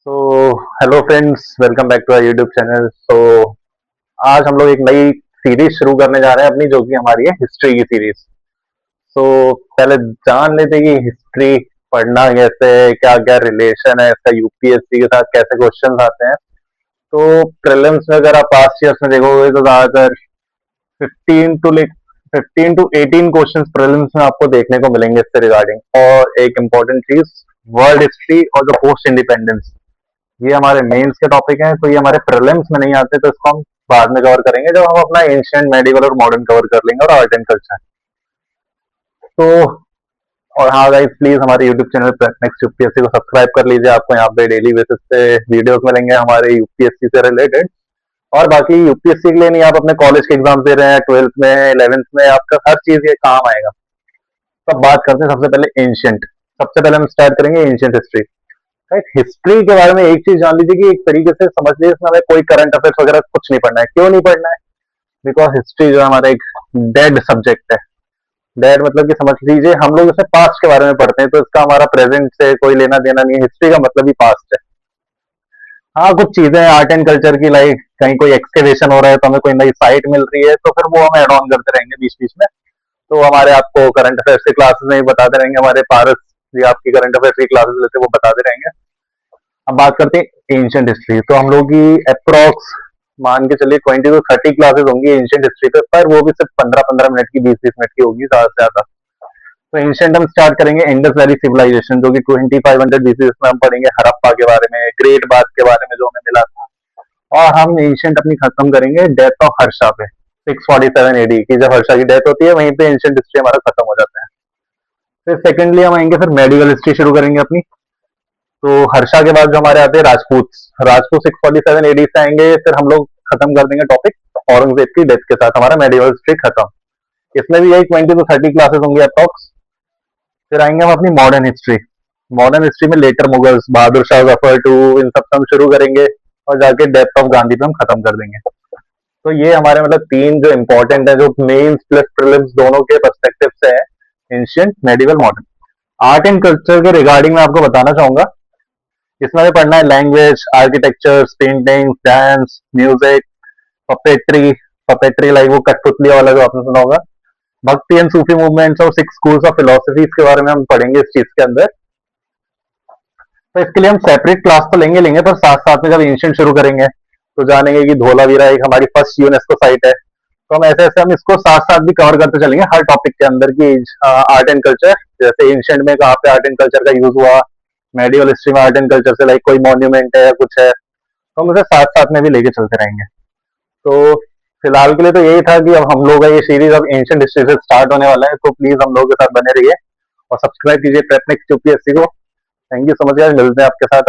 So hello friends, welcome back to our YouTube channel. आज हम लोग एक नई सीरीज शुरू करने जा रहे हैं अपनी, जो कि हमारी है हिस्ट्री की सीरीज। सो पहले जान लेते हैं कि हिस्ट्री पढ़ना कैसे है, क्या क्या रिलेशन है इसका यूपीएससी के साथ, कैसे क्वेश्चंस आते हैं। तो प्रीलिम्स में अगर आप पास्ट ईयर्स में देखोगे तो ज्यादातर 15 टू 18 क्वेश्चंस प्रीलिम्स में आपको देखने को मिलेंगे इससे रिगार्डिंग। और एक इम्पोर्टेंट चीज, वर्ल्ड हिस्ट्री और जो पोस्ट इंडिपेंडेंस, ये हमारे मेंस के टॉपिक हैं। तो ये हमारे प्रीलिम्स में नहीं आते, तो इसको हम बाद में कवर करेंगे जब हम अपना एंशिएंट, मेडिवल और मॉडर्न कवर कर लेंगे, और आर्ट एंड कल्चर। तो और हाँ गाइस, प्लीज हमारे यूट्यूब चैनल पर नेक्स्ट यूपीएससी को सब्सक्राइब कर लीजिए। आपको यहाँ पे डेली बेसिस पे वीडियोस मिलेंगे हमारे यूपीएससी से रिलेटेड। और बाकी यूपीएससी के लिए नहीं, आप अपने कॉलेज के एग्जाम दे रहे हैं, 12th में, 11th में, आपका हर चीज ये काम आएगा। तो अब बात करते हैं सबसे पहले एंशियंट। सबसे पहले हम स्टार्ट करेंगे एंशियंट हिस्ट्री। राइट, हिस्ट्री के बारे में एक चीज जान लीजिए कि एक तरीके से समझ लीजिए, इसमें हमें कोई करंट अफेयर्स वगैरह कुछ नहीं पढ़ना है। क्यों नहीं पढ़ना है? बिकॉज हिस्ट्री जो है हमारा एक डेड सब्जेक्ट है। डेड मतलब कि समझ लीजिए हम लोग इसे पास्ट के बारे में पढ़ते हैं, तो इसका हमारा प्रेजेंट से कोई लेना देना नहीं है। हिस्ट्री का मतलब ही पास्ट है। हाँ, कुछ चीजें आर्ट एंड कल्चर की, लाइक कहीं कोई एक्सकेवेशन हो रहा है तो हमें कोई नई साइट मिल रही है, तो फिर वो हम एड ऑन करते रहेंगे बीच बीच में। तो हमारे आपको करंट अफेयर्स की क्लासेस में ही बताते रहेंगे, हमारे पारस जी आपकी करंट अफेयर्स की क्लासेस लेते हैं, वो बताते रहेंगे। अब बात करते हैं एंशियंट हिस्ट्री। तो हम लोग की अप्रोक्स मान के चलिए 20 to 30 क्लासेस होंगी एंशियंट हिस्ट्री पे, पर वो भी सिर्फ 15-15 मिनट की, 20-20 मिनट की होगी ज्यादा से ज्यादा। तो एंशियंट हम स्टार्ट करेंगे इंडस वैली सिविलाइजेशन, जो कि 2500 बीसी, इसमें हम पढ़ेंगे हड़प्पा के बारे में, ग्रेट बाथ के बारे में जो हमें मिला था। और हम एंशियंट अपनी खत्म करेंगे डेथ ऑफ हर्षा पे, 647 एडी की, जब हर्षा की डेथ होती है वहीं पे एंशियंट हिस्ट्री हमारा खत्म हो जाता है। फिर सेकेंडली हम आएंगे, फिर मेडिवल हिस्ट्री शुरू करेंगे अपनी। तो हर्षा के बाद जो हमारे आते हैं राजपूत। राजपूत 647 एडी से आएंगे, फिर हम लोग खत्म कर देंगे टॉपिक औरंगजेब की डेथ के साथ, हमारा मेडिवल हिस्ट्री खत्म। इसमें भी यही 20 to 30 क्लासेस होंगी अप्रॉक्स। फिर आएंगे हम अपनी मॉडर्न हिस्ट्री। मॉडर्न हिस्ट्री में लेटर मुगल्स, बहादुर शाह जफर टू, इन सब से हम शुरू करेंगे, और जाके डेथ ऑफ गांधी पे हम खत्म कर देंगे। तो ये हमारे मतलब तीन जो इंपॉर्टेंट है, जो मेन्स प्लस प्रीलिम्स दोनों के पर्सपेक्टिव से है, ancient, medieval, modern. Art and culture के रिगार्डिंग मैं आपको बताना चाहूंगा, इसमें हमें पढ़ना है language, architecture, painting, dance, music, puppetry. Puppetry like वो कठपुतली वाला जो आपने सुना होगा। भक्ति एंड सूफी मूवमेंट्स और 6 स्कूल्स ऑफ फिलोसफीज के बारे में हम पढ़ेंगे इस चीज के अंदर। तो इसके लिए हम सेपरेट क्लास तो लेंगे, पर साथ साथ में जब एंशियंट शुरू करेंगे तो जानेंगे कि धोलावीरा एक हमारी फर्स्ट यूनेस्को साइट है। तो हम ऐसे ऐसे हम इसको साथ साथ भी कवर करते चलेंगे हर टॉपिक के अंदर की। आर्ट एंड कल्चर, जैसे एंशियंट में कहाँ पे आर्ट एंड कल्चर का यूज हुआ, मेडिवल हिस्ट्री में आर्ट एंड कल्चर से लाइक कोई मॉन्यूमेंट है या कुछ है, तो हम उसे साथ साथ में भी लेके चलते रहेंगे। तो फिलहाल के लिए तो यही था कि अब हम लोग का ये सीरीज अब एंशियंट हिस्ट्री से स्टार्ट होने वाला है, तो प्लीज हम लोगों के साथ बने रहिए और सब्सक्राइब कीजिए प्रेप नेक्स्ट यूपीएससी को। Thank you so much guys, मिलते हैं आपके साथ